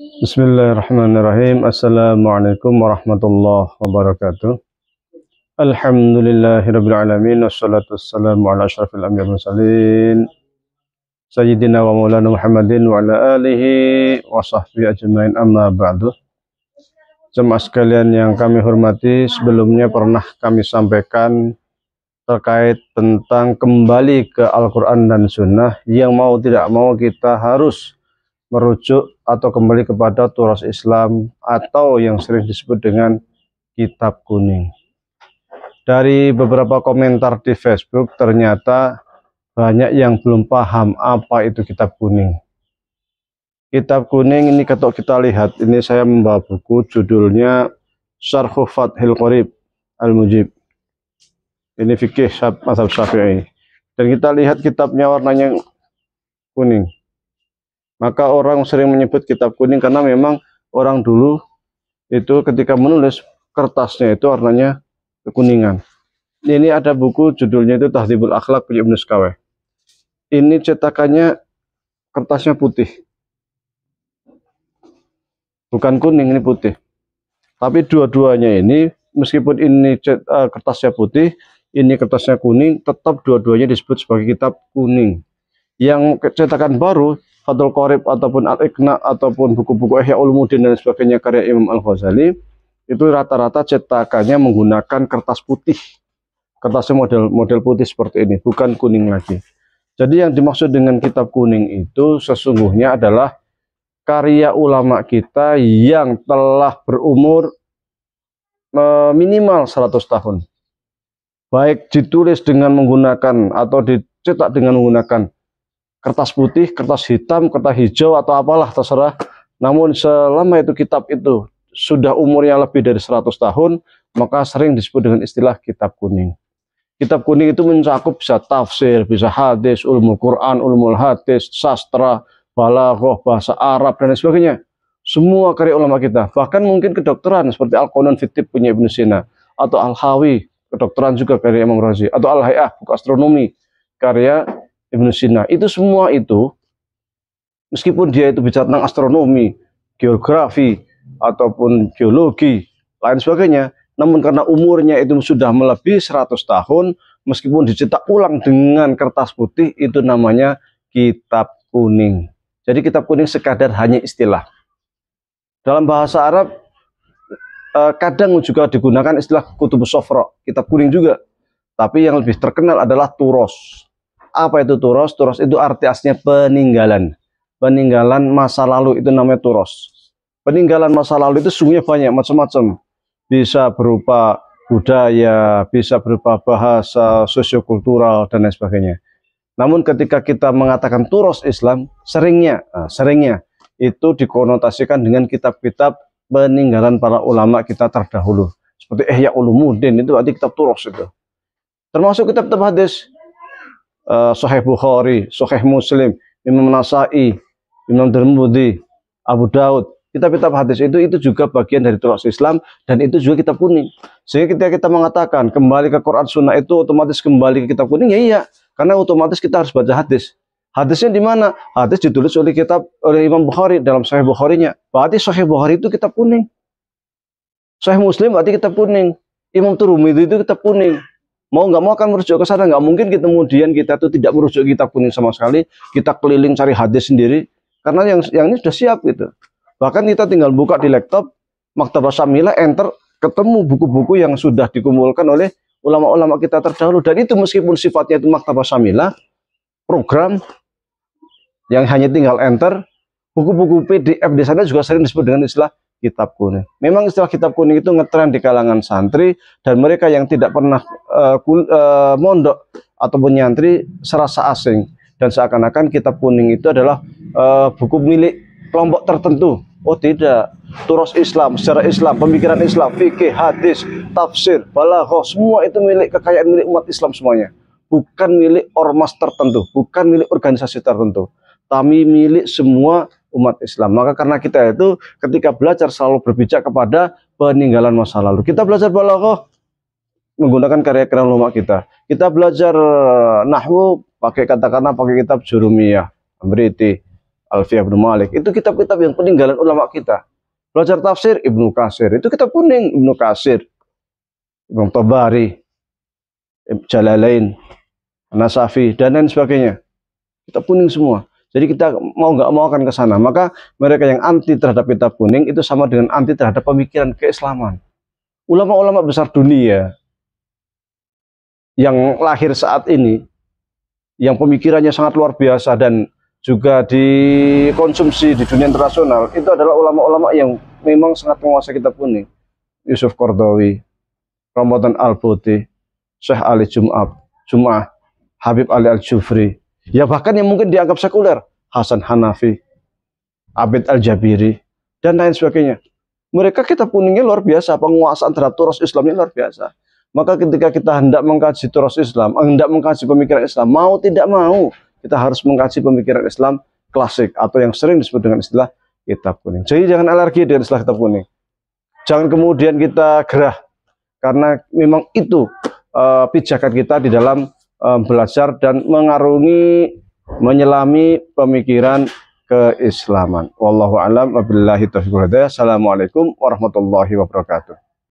Bismillahirrahmanirrahim. Assalamualaikum warahmatullahi wabarakatuh. Alhamdulillahirabbil alamin wassalatu wassalamu ala asyrafil anbiya'i wal mursalin sayyidina wa maulana Muhammadin wa ala alihi wa sahbihi ajmain, amma ba'du. Jemaah sekalian yang kami hormati, sebelumnya pernah kami sampaikan terkait tentang kembali ke Al-Quran dan Sunnah, yang mau tidak mau kita harus merujuk atau kembali kepada turas Islam atau yang sering disebut dengan kitab kuning. Dari beberapa komentar di Facebook, ternyata banyak yang belum paham apa itu kitab kuning. Kitab kuning ini kalau kita lihat, ini saya membawa buku judulnya Syarhu Fathil Qorib Al-Mujib. Ini fikih mazhab Syafi'i. Dan kita lihat kitabnya warnanya kuning. Maka orang sering menyebut kitab kuning karena memang orang dulu itu ketika menulis kertasnya itu warnanya kekuningan. Ini ada buku judulnya itu Tahdzibul Akhlaq punya Ibnu Skaweh. Ini cetakannya kertasnya putih. Bukan kuning, ini putih. Tapi dua-duanya ini meskipun ini kertasnya putih, ini kertasnya kuning, tetap dua-duanya disebut sebagai kitab kuning. Yang cetakan baru Fathul Qorib ataupun Al-Iqna ataupun buku-buku Ihya Ulumuddin dan sebagainya karya Imam Al-Ghazali, itu rata-rata cetakannya menggunakan kertas putih. Kertasnya model putih seperti ini, bukan kuning lagi. Jadi yang dimaksud dengan kitab kuning itu sesungguhnya adalah karya ulama kita yang telah berumur minimal 100 tahun. Baik ditulis dengan menggunakan atau dicetak dengan menggunakan kertas putih, kertas hitam, kertas hijau, atau apalah terserah. Namun selama itu kitab itu sudah umurnya lebih dari 100 tahun, maka sering disebut dengan istilah kitab kuning. Kitab kuning itu mencakup bisa tafsir, bisa hadis, ulumul Quran, ulumul hadis, sastra, balaghah, bahasa Arab, dan sebagainya. Semua karya ulama kita. Bahkan mungkin kedokteran seperti Al-Qanun fi Tibb punya Ibnu Sina, atau Al-Hawi, kedokteran juga karya Imam Razi, atau Al-Hay'ah, buku astronomi, karya Ibnu Sina. Itu semua itu, meskipun dia itu bicara tentang astronomi, geografi, ataupun geologi, lain sebagainya, namun karena umurnya itu sudah melebihi 100 tahun, meskipun dicetak ulang dengan kertas putih, itu namanya kitab kuning. Jadi kitab kuning sekadar hanya istilah. Dalam bahasa Arab, kadang juga digunakan istilah kutubus sofra, kitab kuning juga. Tapi yang lebih terkenal adalah turos. Apa itu turos? Turos itu arti aslinya peninggalan. Peninggalan masa lalu itu namanya turos. Peninggalan masa lalu itu sungguhnya banyak, macam-macam. Bisa berupa budaya, bisa berupa bahasa, sosiokultural, dan lain sebagainya. Namun ketika kita mengatakan turos Islam, seringnya itu dikonotasikan dengan kitab-kitab peninggalan para ulama kita terdahulu. Seperti Ihya Ulumuddin, itu arti kitab turos itu. Termasuk kitab-kitab hadis. Sahih Bukhari, Sahih Muslim, Imam Nasai, Imam Tirmidzi, Abu Daud, kitab-kitab hadis itu juga bagian dari turas Islam, dan itu juga kitab kuning. Sehingga ketika kita mengatakan kembali ke Quran Sunnah itu otomatis kembali ke kitab kuning, ya iya, karena otomatis kita harus baca hadis. Hadisnya di mana? Hadis ditulis oleh Imam Bukhari dalam Sahih Bukharinya. Berarti Sahih Bukhari itu kitab kuning. Sahih Muslim berarti kitab kuning. Imam Tirmidzi itu kitab kuning. Mau nggak mau akan merujuk ke sana. Nggak mungkin kemudian kita tuh tidak merujuk kitab kuning sama sekali. Kita keliling cari hadis sendiri. Karena yang ini sudah siap gitu. Bahkan kita tinggal buka di laptop, Maktabah Syamilah, enter, ketemu buku-buku yang sudah dikumpulkan oleh ulama-ulama kita terdahulu. Dan itu meskipun sifatnya itu Maktabah Syamilah, program yang hanya tinggal enter, buku-buku PDF di sana juga sering disebut dengan istilah kitab kuning. Memang istilah kitab kuning itu ngetren di kalangan santri, dan mereka yang tidak pernah mondok ataupun nyantri serasa asing, dan seakan-akan kitab kuning itu adalah buku milik kelompok tertentu. Oh tidak, turas Islam, secara Islam, pemikiran Islam, fikih, hadis, tafsir, balaghah, semua itu milik kekayaan milik umat Islam semuanya. Bukan milik ormas tertentu, bukan milik organisasi tertentu, tapi milik semua umat Islam. Maka karena kita itu ketika belajar selalu berpijak kepada peninggalan masa lalu. Kita belajar balaghah menggunakan karya-karya ulama kita. Kita belajar nahwu pakai katakanlah pakai kitab Jurumiyah, Amriti, Alfiyah Ibnu Malik. Itu kitab-kitab yang peninggalan ulama kita. Belajar tafsir Ibnu Katsir, itu kitab kuning Ibnu Katsir, Ibnu Tabari, Jalalain, Nasafi, dan lain sebagainya. Kitab kuning semua. Jadi kita mau nggak mau akan ke sana. Maka mereka yang anti terhadap kitab kuning itu sama dengan anti terhadap pemikiran keislaman. Ulama-ulama besar dunia yang lahir saat ini, yang pemikirannya sangat luar biasa dan juga dikonsumsi di dunia internasional, itu adalah ulama-ulama yang memang sangat menguasai kitab kuning. Yusuf Qaradawi, Ramadan Al-Buti, Syekh Ali Jum'ah, Habib Ali Al-Jufri, ya bahkan yang mungkin dianggap sekuler, Hasan Hanafi, Abid Al-Jabiri, dan lain sebagainya. Mereka kitab kuningnya luar biasa, penguasaan terhadap turas Islamnya luar biasa. Maka ketika kita hendak mengkaji turas Islam, hendak mengkaji pemikiran Islam, mau tidak mau, kita harus mengkaji pemikiran Islam klasik, atau yang sering disebut dengan istilah kitab kuning. Jadi jangan alergi dengan istilah kitab kuning. Jangan kemudian kita gerah, karena memang itu pijakan kita di dalam belajar dan mengarungi, menyelami pemikiran keislaman. Wallahu a'lam wabillahi taufiq wal hidayah. Assalamualaikum warahmatullahi wabarakatuh.